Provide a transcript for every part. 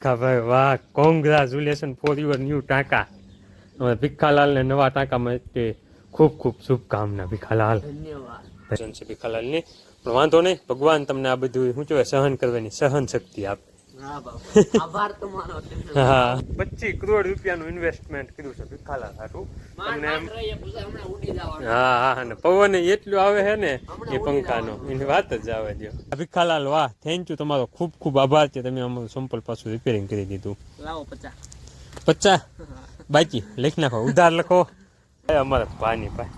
ભાઈ વાહ, congratulation four your new ટાંકા. ભીખાલાલ ને નવા ટાંકામાં તે ખૂબ ખૂબ શુભકામના ભીખાલાલ. ધન્યવાદ. છે ભીખાલાલની પણ વાંધો નહીં, ભગવાન તમને આ બધું શું કહેવાય સહન કરવાની સહન શક્તિ આપે. હા બાપુ, આભાર તમારો. હા, 25 કરોડ રૂપિયાનું ઇન્વેસ્ટમેન્ટ કર્યું છે ભીખાલાલ હાટું. તમને હા હા, અને પવન એટલું આવે છે ને એ પંખાનો, એની વાત જ આવે દો. ભીખાલાલ વાહ, થેન્ક યુ, તમારો ખૂબ ખૂબ આભાર છે, તમે અમારું સંપલ પાછું રિપેરિંગ કરી દીધું. લાવો 50 બાકી લખી નાખો, ઉધાર લખો. અમારે પાણી ભાઈ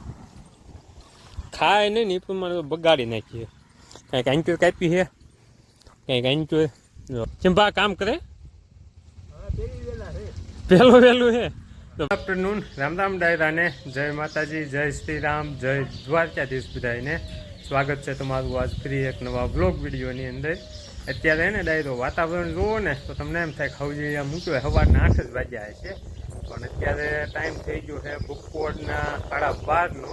ખાય નહીં ને એ પ્રમાણે બગાડી નાખીએ. કાંઈક આંચો કાપી છે, કાંઈક આંચો ચંપા કામ કરે પેલું વહેલું છે. ગુડ આફ્ટરનૂન, રામ રામ ડાયરાને, જય માતાજી, જય શ્રી રામ, જય દ્વારકાધીશ બધાને. સ્વાગત છે તમારું આજ ફરી એક નવા બ્લોગ વિડીયોની અંદર. અત્યારે ને ડાયરો વાતાવરણ જુઓ ને તો તમને એમ થાય ખાવજી આમ મૂક્યું હોય સવારના 8 જ વાગ્યા છે, પણ અત્યારે ટાઈમ થઈ ગયો છે બપોરના 12:30નો.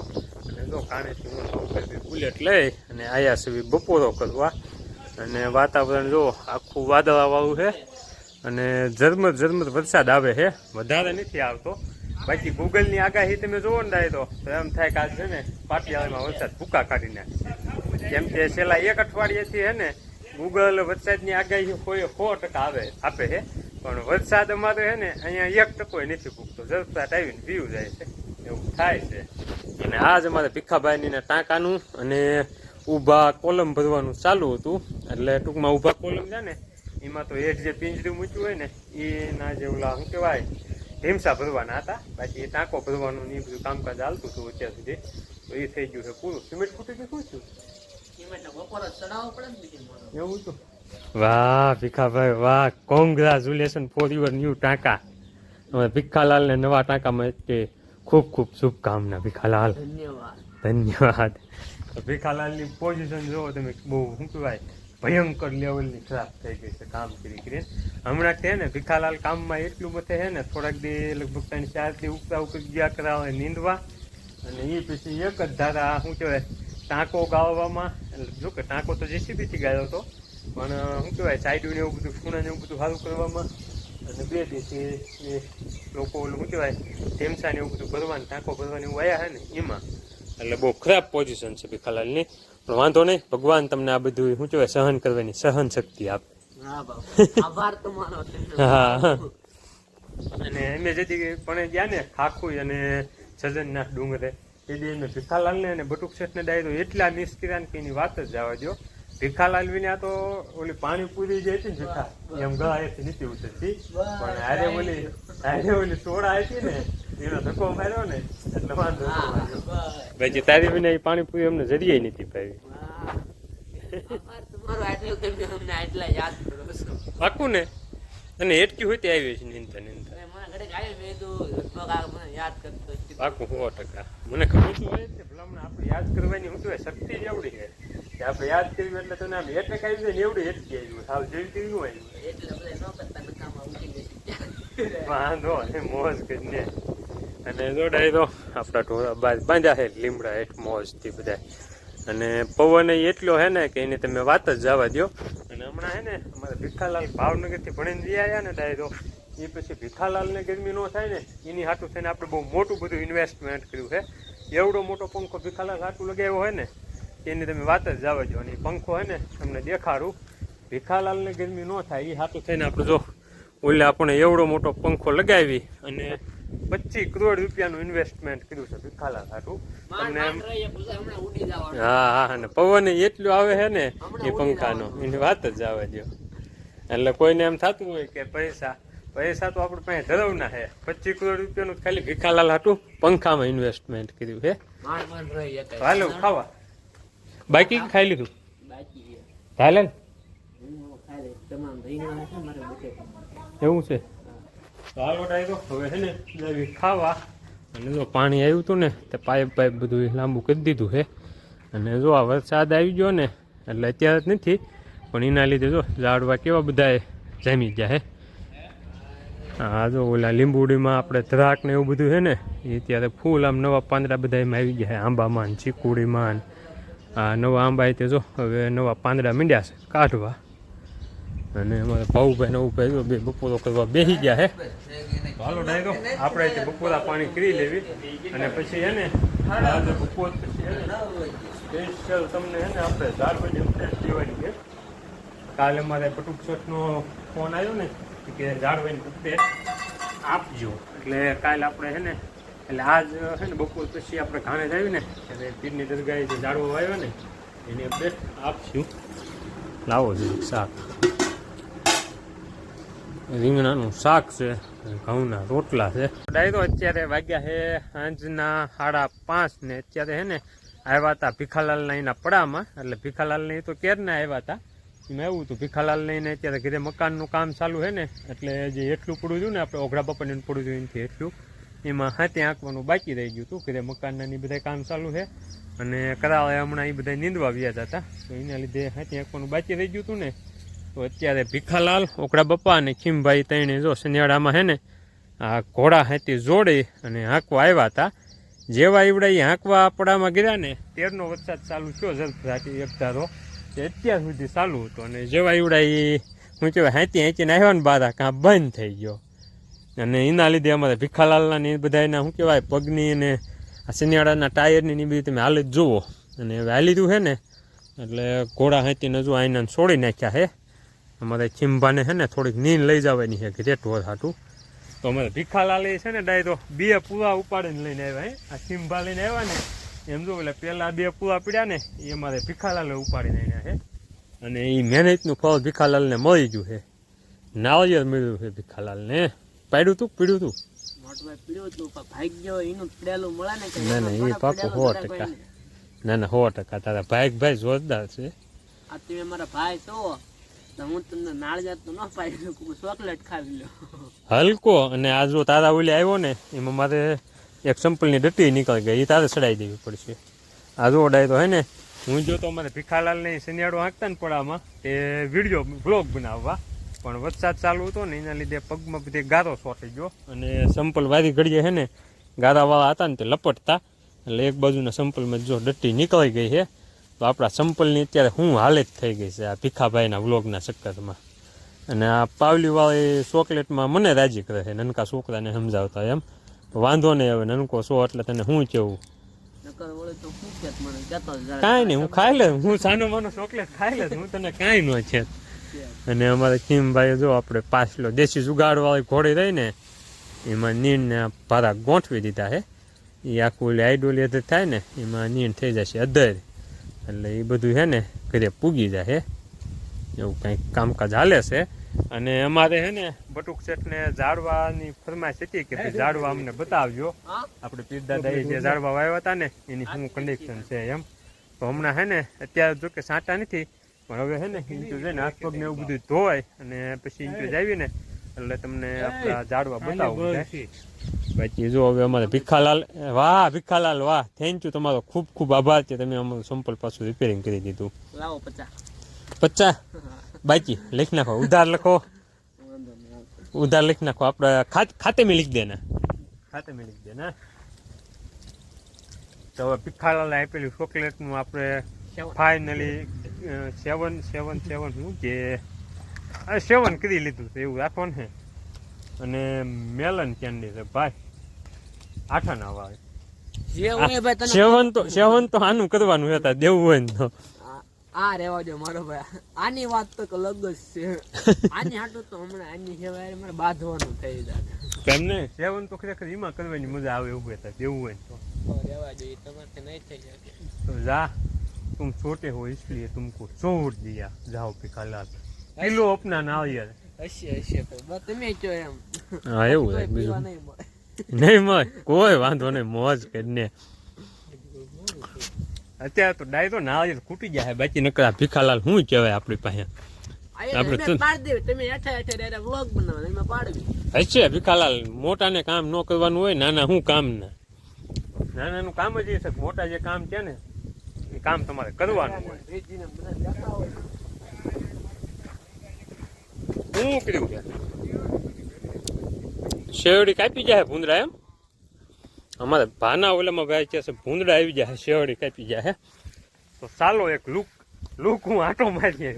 અને જો કાણેથી બુલેટ લઈ અને આયા સુધી બપોરો કરવા. અને વાતાવરણ જો આખું વાદળાવાળું છે અને ઝરમર ઝરમર વરસાદ આવે છે, વધારે નથી આવતો. બાકી ગૂગલની આગાહી તમે જોવો ને ડાયરો તો એમ થાય કે આજ છે ને પાટિયાળામાં વરસાદ ભૂકા કાઢી નાખે. કેમ કે છેલ્લા 1 અઠવાડિયેથી છે ને ગૂગલ વરસાદની આગાહી 100% આપે છે, પણ વરસાદ અમારે છે ને અહીંયા 1% નથી પૂગતો. ઝરમરાટ આવીને પીવું જાય છે, એવું થાય છે. અને આજ અમારે ભીખાભાઈની ટાંકાનું અને ઊભા કોલમ ભરવાનું ચાલુ હતું. એટલે ટૂંકમાં ઊભા કોલમ છે ને એમાં તો હેઠ જે પિંજરું મૂક્યું હોય ને એના જે ઓલા શું કહેવાય ઢીમસા ભરવાના હતા. બાકી એ ટાંકો ભરવાનું ને એ બધું કામકાજ ચાલતું હતું અત્યાર સુધી. તો એ થઈ ગયું છે પૂરું. સિમેન્ટ ફૂટી ગયું શું એવું હતું? વાહ ભીખાભાઈ વાહ, કોંગ્રેચ્યુલેશન ફોર યુઅર ન્યુ ટાંકા. ભીખાલાલ ને નવા ટાંકામાં તે ખૂબ ખૂબ શુભકામના ભીખાલાલ. ધન્યવાદ. ભીખાલાલની પોઝિશન જોવો તમે, બહુ શું કહેવાય ભયંકર લેવલની ખરાબ થઈ ગઈ છે કામ કરી કરીને. હમણાં છે ને ભીખાલાલ કામમાં એટલું મથે છે ને, થોડાક દી લગભગ 3-4 દી ઉપરા ઉપર ગયા કરાવે નીંદવા. અને એ પછી એક જ ધારા શું કહેવાય ટાંકો ગાળવામાં. એટલે જો કે ટાંકો તો જેસીબીથી ગાળ્યો હતો, પણ શું કહેવાય સાઈડને એવું બધું ખૂણાને એવું બધું સારું કરવામાં. અને 2 દિવસથી લોકો શું કહેવાય ઢેમસા ને એવું બધું ભરવાનું ટાંકો ભરવાની એવું આવ્યા છે ને એમાં. એટલે બહુ ખરાબ પોઝિશન છે ભીખાલાલની, પણ વાંધો નહીં, ભગવાન તમને આ બધું શું કહેવાય સહન કરવાની સહન શક્તિ આપે. આભાર તમારો. હા, અને એમે જેથી પણ ગયા ને ખાખું અને સજનના ડુંગરે એ દી એમને ભીખાલાલને અને બટુક શેઠને ડાયરો એટલા મિસ કર્યા કે એની વાત જ જવા દો. ભીખાલાલ વિના તો ઓલી પાણીપુરી જે હતી ને ભીખા એમ ગળાએથી નીચે ઉતરતી, પણ હારે ઓલી સોડા હતી ને એનો ધક્કો માર્યો ને એટલે વાંધો ભાઈ તારી વિના એ પાણીપુરી અમને જરીએ નથી પાવી. પાકું ને? અને હેટકી હોય તે આવી છે નિંદતા પાકું 100%. મને ખબર તો હોય છે ભલામણ આપણે યાદ કરવાની શું કહેવાય શક્તિ જ એવડી છે કે આપણે યાદ કર્યું એટલે તને આમ એટેક આવી જાય ને એવડી હેટકી આવ્યું સાવ જેવી તેવી આવ્યું. વાંધો ને મોજ કરીને. અને જોડાય તો આપણા ઢોરા બાંધ્યા છે લીમડા હેઠ મોજથી બધા. અને પવન એટલો છે ને કે એની તમે વાત જ જવા દો. અને હમણાં છે ને અમારે ભીખાલાલ ભાવનગરથી ભણીને જઈ આવ્યા ને ડાયરો એ પછી ભીખાલાલને ગરમી ન થાય ને એની હાટું થઈને આપણે બહુ મોટું બધું ઇન્વેસ્ટમેન્ટ કર્યું છે. એવડો મોટો પંખો ભીખાલાલ હાટું લગાવ્યો હોય ને એની તમે વાત જ જવા દો. અને એ પંખો છે ને તમને દેખાડું, ભીખાલાલને ગરમી ન થાય એ હાટું થઈને આપણે જો ઓલે આપણે એવડો મોટો પંખો લગાવી અને 25 કરોડ રૂપિયાનું ઇન્વેસ્ટમેન્ટ કર્યું છે ભીખાલાલ હાટું. તમને હા હા, અને પવન એટલું આવે છે ને એ પંખાનો, એની વાત જ જવા દો. એટલે કોઈને એમ થતું હોય કે પૈસા તો આપણે પાસે ધરવના છે. 25 કરોડ રૂપિયાનું ખાલી ભીખાલાલ હાટું પંખામાં ઇન્વેસ્ટમેન્ટ કર્યું છે. હાલો ખાવા બાકી ખાઈ લીધું હાલે એવું છે. હાલો ડાયરો હવે છે ને ખાવા. અને જો પાણી આવ્યું હતું ને તે પાઇપ બધું લાંબુ કરી દીધું છે. અને જો આ વરસાદ આવી ગયો ને એટલે અત્યારે જ નથી પણ એના લીધે જો ઝાડવા કેવા બધા જામી ગયા હે. હા જો ઓલા લીંબુડીમાં આપણે ધ્રાક ને એવું બધું છે ને એ અત્યારે ફૂલ આમ નવા પાંદડા બધા એમાં આવી ગયા છે. આંબામાં ચીકુડીમાં આ નવા આંબા તે જો હવે નવા પાંદડા મીંડ્યા છે કાઢવા. અને અમારે ભાઉભાઈ ને ભાઈ બે બપોરો કરવા બેસી ગયા હે. હાલો ડાયરો આપણે અહીંથી બપોરા પાણી કરી લેવી અને પછી હે ને આજે બપોર પછી હે ને સ્પેશિયલ તમને હે ને આપણે ઝાડવાની અપડેટ દેવાની છે. કાલે મારે બટુક શર્ટનો ફોન આવ્યો ને કે ઝાડવાની અપડેટ આપજો, એટલે કાલે આપણે હે ને એટલે આજ હે ને બપોર પછી આપણે ઘાણે જ આવી ને એટલે પીરની દરગાહે જે ઝાડવો આવ્યો ને એની અપડેટ આપશું. લાવો જોઈએ શાક, રીંગણાનું શાક છે, ઘઉંના રોટલા છે. ડાયરો અત્યારે વાગ્યા છે સાંજના 5:30 ને અત્યારે હે ને આવ્યા હતા ભીખાલાલના એના પડામાં. એટલે ભીખાલાલને તો ક્યારના આવ્યા હતા, એમાં એવું હતું ભીખાલાલ લઈને અત્યારે ઘરે મકાનનું કામ ચાલુ છે ને એટલે જે એટલું પડ્યું હતું ને આપણે ઓઘડા બાપાને પડ્યું હતું એનાથી એટલું એમાં હાથે આંકવાનું બાકી રહી ગયું હતું. ઘરે મકાનના એ બધા કામ ચાલુ છે અને કરાવે હમણાં એ બધા નીંદવા વ્યાજ હતા તો એના લીધે હાથે આંકવાનું બાકી રહી ગયું હતું ને. તો અત્યારે ભીખાલાલ ઓકડા બાપા અને ખીમભાઈ ત્રણે જો શનિયાળામાં છે ને આ ઘોડા હાથી જોડી અને હાંકવા આવ્યા હતા. જેવા એવડા એ હાંકવા પડામાં ગયા ને તેરનો વરસાદ ચાલુ થયો ઝડપથી એક ધારો તે અત્યાર સુધી ચાલુ હતો અને જેવા એવડા એ શું કહેવાય હાંચીને આવ્યા ને બારા કાં બંધ થઈ ગયો અને એના લીધે અમારે ભીખાલાલના ને એ બધા એના શું કહેવાય પગની અને આ શનિયાળાના ટાયરની ને બધી તમે હાલ જ જુઓ. અને હવે હાલી લીધું છે ને એટલે ઘોડા હાંચીને જો આઈના છોડી નાખ્યા છે. અમારે ખીમભાને છે ને થોડીક નીંદ લઈ જવાની છે કે રેટવર હાટું. તો અમારે ભીખાલાલે છે ને ડાયરો 2 પૂરા ઉપાડીને લઈને આવ્યા. આ ખીમભા લઈને આવ્યા ને એમ જો એટલે પહેલાં 2 પૂરા પીડ્યા ને એ અમારે ભીખાલાલે ઉપાડીને આવ્યા છે અને એ મહેનતનું ફળ ભીખાલાલને મળી ગયું છે. નાળિયેર મળ્યું છે ભીખાલાલને. પાડ્યું તું પીડ્યું તું ના ના એ પાકો 100%. ના ના 100% તારા ભાઈ જોરદાર છે. હું તમને નાળિયેર તો ન પાડી શકું, ચોકલેટ ખાવી લો હલકો. અને આ જો તારા ઓલી આવ્યો ને એમાં મારે એક સંપલની ડટ્ટી નીકળી ગઈ, એ તારે ચડાવી દેવી પડશે. આ જો ડાયરો હે ને હું જો તો અમારે ભીખાલાલને શનિયાળો હાંકતા ને પડામાં તે વિડીયો બ્લોગ બનાવવા પણ વરસાદ ચાલુ હતો ને એના લીધે પગમાં બધે ગારો સોટી ગયો અને સંપલ વારી ઘડીએ છે ને ગારાવાળા હતા ને તે લપટતા એટલે એક બાજુના સંપલમાં જો ડટ્ટી નીકળી ગઈ છે. તો આપણા સંપલની અત્યારે શું હાલત થઈ ગઈ છે આ ભીખાભાઈના વ્લોગના ચક્કરમાં. અને આ પાવલીવાળી ચોકલેટમાં મને રાજી કરે છે નનકા છોકરાને સમજાવતા એમ. વાંધો નહીં, હવે નનકો છો એટલે તને શું કેવું. કાંઈ નહીં, હું ખાઈ લે, હું સાનો માનો ચોકલેટ ખાઈ લે, હું તને કાંઈ ન છે. અને અમારે ખીમભાઈએ જો આપણે પાછલો દેશી જુગાડવાળી ઘોડી રહી ને એમાં નીણને ભારા ગોઠવી દીધા છે. એ આખું ઓલી આઈડોલી અધર થાય ને એમાં નીણ થઈ જશે અધર એટલે એ બધું છે ને ઘરે પૂગી જાય એવું કંઈક કામકાજ હાલે છે. અને અમારે છે ને બટુક શેઠને ઝાડવાની ફરમાઈશ હતી કે ઝાડવા અમને બતાવજો. આપણે પીરદાદાએ જે ઝાડવા વાવ્યા હતા ને એની શું કન્ડિશન છે એમ. તો હમણાં છે ને અત્યારે જો કે સાંટા નથી પણ હવે છે ને ઇન્ચો છે ને હાથ પગને એવું બધું ધોવાય અને પછી ઇન્ચો જાવી ને એટલે તમને આપણા ઝાડવા બતાવવું છે. બાકી જો હવે અમારે ભીખાલાલ, વાહ ભીખાલાલ વાહ, થેન્ક યુ, તમારો ખૂબ ખૂબ આભાર છે, તમે અમારું સંપલ પાછું રિપેરિંગ કરી દીધું. 50 બાકી લખી નાખો, ઉધાર લખો, ઉધાર લખી નાખો, આપણે ખાતે में लिख देना, ખાતે में लिख देना. તો હવે ભીખાલાલ આપેલું ચોકલેટનું આપણે ફાઇનલી 7 શું કે 7 કરી લીધું છે એવું રાખવાનું છે. અને મેલન કેન્ડી છે ભાઈ 8 ના આવે. સેવન તો આનું કરવાનું હતા દેવું હોય ને તો આ રેવા દો મારો ભાઈ, આની વાત તો અલગ જ છે. આની હાટું તો હમણાં આની સેવા મારે બાંધવાનું થઈ જાય. કેમ ને સેવન તો ખરેખર એમાં કરવાની મજા આવે એવું હતા દેવું હોય તો રેવા જોઈએ, તમારે નહીં થઈ જાય. તો જા तुम छोटे हो इसलिए तुमको छोड़ दिया, जाओ भीखालाल, किलो अपना नारियल. હશે બસ તમે કહો એમ. હા એવું છે, બીજું નહીં મળે કોઈ વાંધો નહીં, મોજ કરીને. અત્યારે તો ડાયરો નારિયેલ ખૂટી જાય બાકી નકરા ભીખાલાલ શું કહેવાય આપણી પાસે. હશે ભીખાલાલ, મોટાને કામ ન કરવાનું હોય, નાના શું કામ ના, નાનાનું કામ જ એ છે, મોટા જે કામ છે ને એ કામ તમારે કરવાનું હોય. શું કર્યું છે શેવડી કાપી જાય ભૂંદડા એમ. અમારે ભાના ઓલામાં ભાઈ છે ભૂંદડા આવી જાય શેવડી કાપી જાય. તો ચાલો એક લુક હું આટો મારીએ.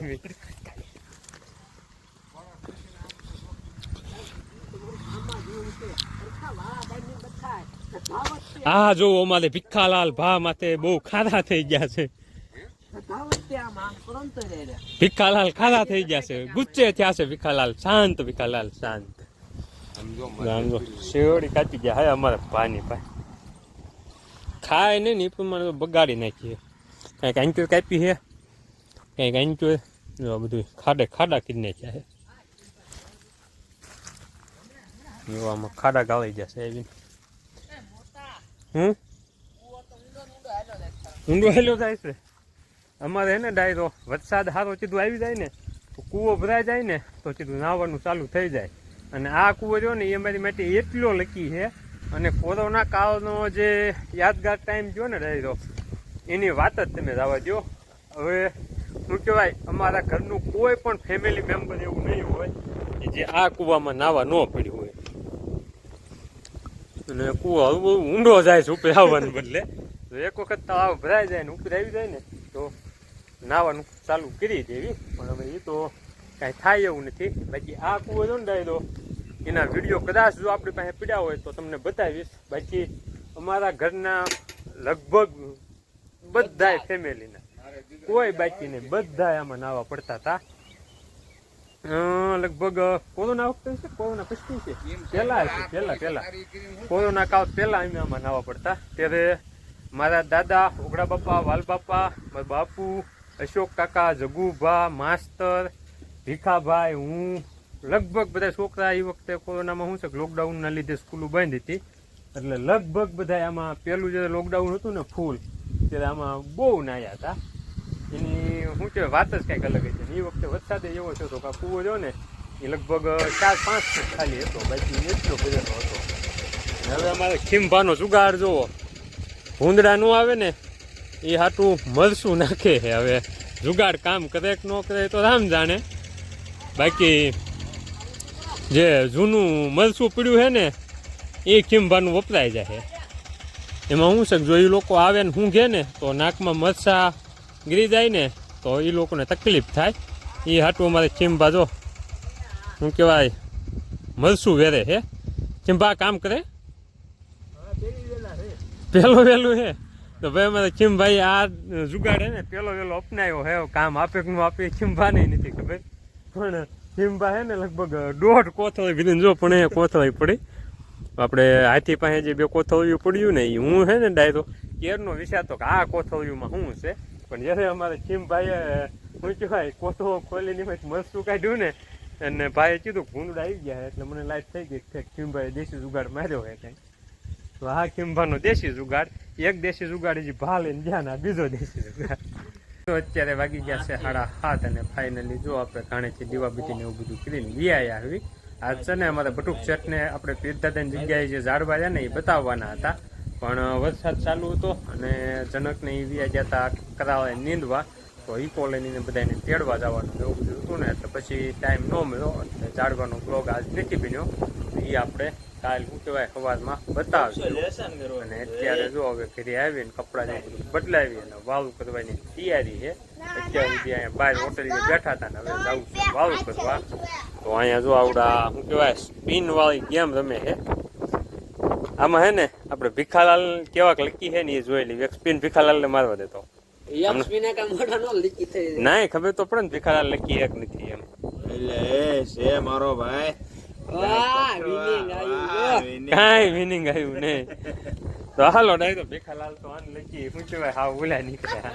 આ જો અમારે ભીખાલાલ ભા માથે બહુ ખાધા થઈ ગયા છે. ભીખાલાલ ખાધા થઈ ગયા છે, ગુસ્સે થયા છે ભીખાલાલ. શાંત ભીખાલાલ શાંત. શેવડી કાપી ગયા હે અમારે ભાની ભાઈ. ખાય ને એ પ્રમાણે તો બગાડી નાખીએ. કંઈક આંચુર કાપી છે, કંઈક આંચુર બધું ખાડા કરી નાખ્યા છે. આમાં ખાડા ગાળી જશે એવી. ઊંડો હેલો જાય છે અમારે. હે ને ડાયરો વરસાદ સારો સીધું આવી જાય ને તો કૂવો ભરાઈ જાય ને તો સીધું નાહવાનું ચાલુ થઈ જાય. અને આ કૂવો રહ્યો ને એ અમારી માટે એટલો લકી છે. અને કોરોના કાળનો જે યાદગાર ટાઈમ જો ને ડાયરો, એની વાત જ તમે જવા દો. હવે શું કહેવાય, અમારા ઘરનું કોઈ પણ ફેમિલી મેમ્બર એવું નહીં હોય કે જે આ કૂવામાં નાહવા ન પડ્યું હોય. અને કૂવો બહુ ઊંડો જાય છે ઉપર આવવાને બદલે. તો એક વખત તળાવ ભરાઈ જાય ને ઉપર આવી જાય ને તો નાહવાનું ચાલુ કરી દેવી. પણ હવે એ તો કાંઈ થાય એવું નથી. બાકી આ કૂવો જો ને ડાયરો, એના વિડીયો કદાચ જો આપણી પાસે પીડ્યા હોય તો તમને બતાવીશ. બાકી અમારા ઘરના લગભગ બધાય ફેમિલીના કોઈ બાકી નહીં, બધાય આમાં નાહવા પડતા હતા. લગભગ કોરોના વખતે છે, કોરોના પછી છે, પહેલા કોરોના કાળ પહેલા અમે આમાં નાહવા પડતા. ત્યારે મારા દાદા ઓગડા બાપા, વાલ બાપા, મારા બાપુ, અશોક કાકા, જગુભા, માસ્તર, ભીખાભાઈ, હું, લગભગ બધા છોકરા. એ વખતે કોરોનામાં શું છે કે લોકડાઉનના લીધે સ્કૂલો બંધ હતી, એટલે લગભગ બધા આમાં પહેલું જે લોકડાઉન હતું ને ફૂલ, ત્યારે આમાં બહુ નાહ્યા હતા. એની શું છે વાત જ કંઈક અલગ છે. એ વખતે વરસાદ એવો થયો હતો કે આ કૂવો રહ્યો ને એ લગભગ 4-5 ફૂટ ખાલી હતો, બાકી એટલો ભરેલો હતો. હવે અમારે ખીમભાનો જુગાડ જોવો, ભૂંદડા ન આવે ને એ હાટું મરસું નાખે છે. હવે જુગાડ કામ કરે કે ન કરે તો રામ જાણે. બાકી જે જૂનું મરસું પીડ્યું છે ને એ ખીમભાનું વપરાઈ જાય. એમાં શું છે કે જો એ લોકો આવે ને હું ઘે ને તો નાકમાં મરસા ગીરી જાય ને તો એ લોકોને તકલીફ થાય. એ હાટું અમારે ખીમભા જો શું કહેવાય મરસું વેરે છે. ખીમભા કામ કરે પહેલો વહેલું છે તો ભાઈ અમારે ખીમભાઈ આ જુગાડે ને પહેલો વહેલો અપનાવ્યો હે. કામ આપે કે ન આપે ખીમભાને નથી ખબર, પણ ખીમભા હે ને લગભગ 1.5 કોથળી ભીને જો પણ એ કોથળી પડી. આપણે હાથી પાસે જે 2 કોથળીઓ પડ્યું ને એ હું છે ને ડાયરો કેરનો વિચારતો કે આ કોથળીઓમાં શું છે. પણ જ્યારે અમારે ખીમભાઈએ શું કહેવાય કોથળો ખોલીને મરસું કાઢ્યું ને અને ભાઈએ કીધું ભૂંડડા આવી ગયા એટલે મને લાઈટ થઈ ગઈ કે ખીમભાઈએ દેશી જુગાડ માર્યો હોય કંઈ. તો આ ખીમભાનો દેશી જુગાડ, એક દેશી જુગાડ જે ભા લઈને ગયા ને આ બીજો દેશી જુગાડ. તો અત્યારે વાગી ગયા છે 7:30 અને ફાઇનલી જો આપણે ઘાણેથી દીવાબત્તીને એવું બધું કરીને વિયાય આવી. આજ છે ને અમારા બટુક શેઠને આપણે પીરદાદાની જગ્યાએ જે ઝાડવા રહ્યા ને એ બતાવવાના હતા, પણ વરસાદ ચાલુ હતો અને જનકને એ વિયા ગયા હતા કરાવે નીંદવા. તો એ કોલોનીને બધાને તેડવા જવાનું એવું બધું હતું ને એટલે પછી ટાઈમ ન મળ્યો. એટલે ઝાડવાનો બ્લોગ આજ નથી બન્યો, એ આપણે કાલ શું કહેવાય સવારમાં બતાવશું. અને અત્યારે જો હવે ઘરે આવીને કપડાં ને બધું બદલાવી અને વાળું કરવાની તૈયારી છે. અત્યાર સુધી અહીંયા બહાર હોટલીએ બેઠા હતા ને હવે જવું છે વાળું કરવા. તો અહીંયા જો આવડા શું કહેવાય સ્પિન વાળી ગેમ રમે છે. આમાં હે ને આપણે ભીખાલાલ કેવાક લકી છે ને એ જોઈ લઈએ. એક સ્પિન ભીખાલાલને મારવા દેતો ના ખબર તો પડે ને ભીખાલાલ લકી એક નથી એમ. એટલે મારો ભાઈ કાંઈ વિનિંગ આવ્યું નહીં. તો હાલો ડાય તો ભીખાલાલ તો આન લકી શું કહેવાય હા ઓલા નીકળ્યા.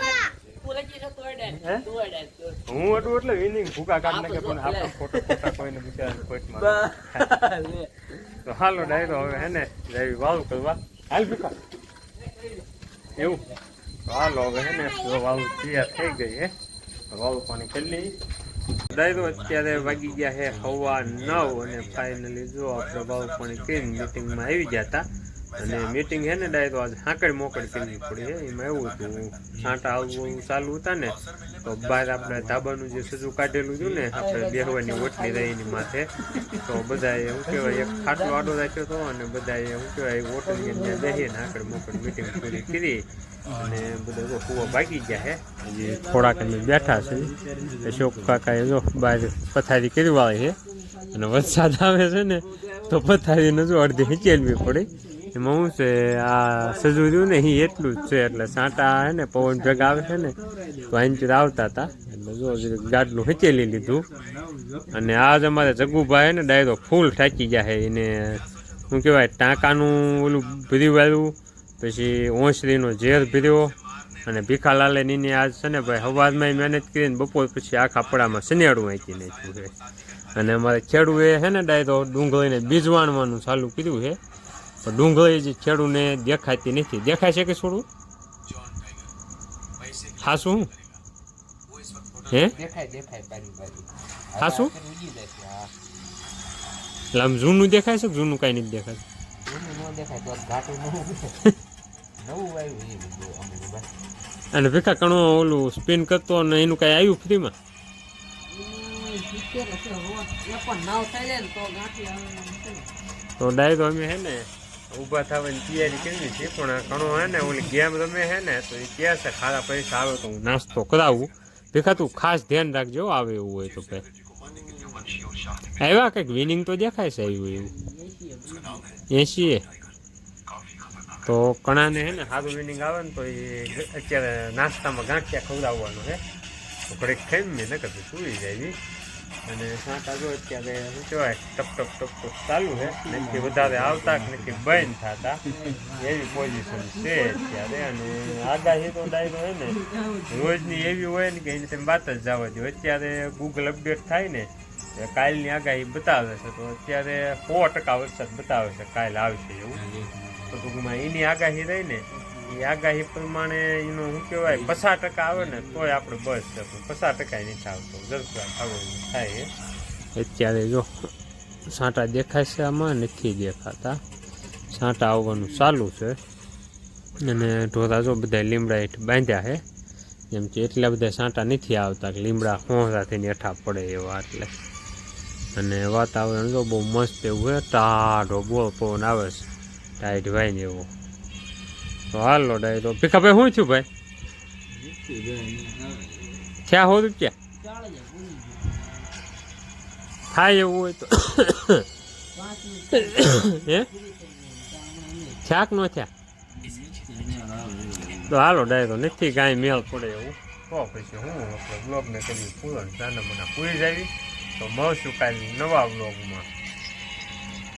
હું હતું એટલે વિનિંગ ભૂકા કાઢ નાખે પણ આપણો ફોટો કોઈને બિચારાને કોઈમાં. તો હાલો ડાયરો હવે હે ને જાવી વાળું કરવા. હાલ ભીખા એવું હાલો હવે હે ને વાળું તૈયાર થઈ ગઈ હે. વાળું પાણી કરી લઈ. ડાયરો અત્યારે વાગી ગયા છે 9:15 અને ફાઇનલી જો આપણે વાળું પાણી કરીને મિટિંગમાં આવી ગયા હતા. અને મીટિંગ છે ને ડાયરો આજે હાંકડ મોકડ કરવી પડી. એમાં એવું હતું છાંટા આવવું ચાલુ હતા ને તો બહાર આપણે ધાબાનું જે સજુ કાઢેલું હતું ને આપણે બેહવાની ઓટલી રહી એની માથે તો બધાએ શું કહેવાય એક ખાટલો આડો રાખ્યો હતો અને બધાએ શું કહેવાય ઓટલી ત્યાં બેસીને હાંકડ મોકડ મિટિંગ પૂરી કરી અને બધા કૂવો ભાગી ગયા છે. હજી થોડાક અમે બેઠા છે. અશોક કાકાએ જો બહાર પથારી કરી વાળી છે અને વરસાદ આવે છે ને તો પથારીને જો અડધી હિંચેલવી પડે. એમાં શું છે આ સજુ રહ્યું ને એ એટલું જ છે એટલે સાંટા હે ને પવન ભેગા આવે છે ને તો અહીંથી આવતા હતા એટલે જો ગાડલું હિચેલી લીધું અને આજ અમારે જગુભાઈ ને ડાયરો ફૂલ થાકી ગયા છે એને શું કહેવાય ટાંકાનું ઓલું ભીરી વાળું પછી ઓસરીનો ઝેર ભીર્યો અને ભીખાલાલે નીને આજ છે ને ભાઈ સવારમાં મહેનત કરીને બપોર પછી આખા પડામાં શનિયાળું વાંચી નાખ્યું છે અને અમારે ખેડૂએ છે ને ડાયરો ડુંગળીને બીજ વાણવાનું ચાલુ કર્યું છે પણ ડુંગળી જે ખેડૂને દેખાતી નથી દેખાય છે કે છોડું હા શું હે હા શું એટલે આમ જૂનું દેખાય છે કે જૂનું કાંઈ નથી દેખાતું અને ભીખા કણો ઓલું સ્પિન કરતો અને એનું કાંઈ આવ્યું ફ્રીમાં તો ડાયરો અમે હે ને ઊભા થવાની તૈયારી કરવી છે પણ ઘણો હે ને ઓલી ગેમ રમે હે ને તો એ કહે છે ખારા પૈસા આવે તો હું નાસ્તો કરાવું ભીખા તું ખાસ ધ્યાન રાખજો આવે એવું હોય તો ભાઈ આવ્યા કંઈક વિનિંગ તો દેખાય છે આવ્યું એવું 80 તો કણાને હે ને સારું વિનિંગ આવે ને તો એ અત્યારે નાસ્તામાં ગાંઠિયા ખવડાવવાનું છે તો ઘડીક ખાઈ મેં ન કરતું સુઈ જાય અને સાંટા જો અત્યારે શું કહેવાય ટપ ટપ ટપ ટપ ચાલુ છે નથી વધારે આવતા કે નથી બંધ થતા એવી પોઝિશન છે અત્યારે અને આગાહી તો ડાયરો હોય ને રોજની એવી હોય ને કે એની તમે વાત જ જવા દો અત્યારે ગૂગલ અપડેટ થાય ને કાલની આગાહી બતાવે છે તો અત્યારે 100% વરસાદ બતાવે છે કાલ આવશે એવું તો ટૂંકમાં એની આગાહી રહી ને એ આગાહી પ્રમાણે એનું શું કહેવાય 50% આવે ને તોય આપણે બસ છે પણ 50% નથી આવતો જરસા આવું થાય અત્યારે જો સાંટા દેખાય છે આમાં નથી દેખાતા સાંટા આવવાનું ચાલુ છે અને ઢોરા જો બધા લીમડા હેઠ બાંધ્યા છે જેમ કે એટલા બધા સાંટા નથી આવતા કે લીમડા હોંસા થઈને હેઠા પડે એવા એટલે અને વાતાવરણ જો બહુ મસ્ત એવું છે ટાઢો બોલ પવન આવે છે ટાઈટ ભાઈ ને એવો તો હાલો ડાયરો ભીખાભાઈ શું થયું ભાઈ ક્યાં હો રૂપિયા થાય એવું હોય તો હે છાક ન થયા તો હાલો ડાયરો નથી કાંઈ મેળ પડે એવું તો પછી હું આપણે બ્લોગને કરી પૂરો નાના મને પૂરી જાવી તો મળશું કાલે નવા બ્લોગમાં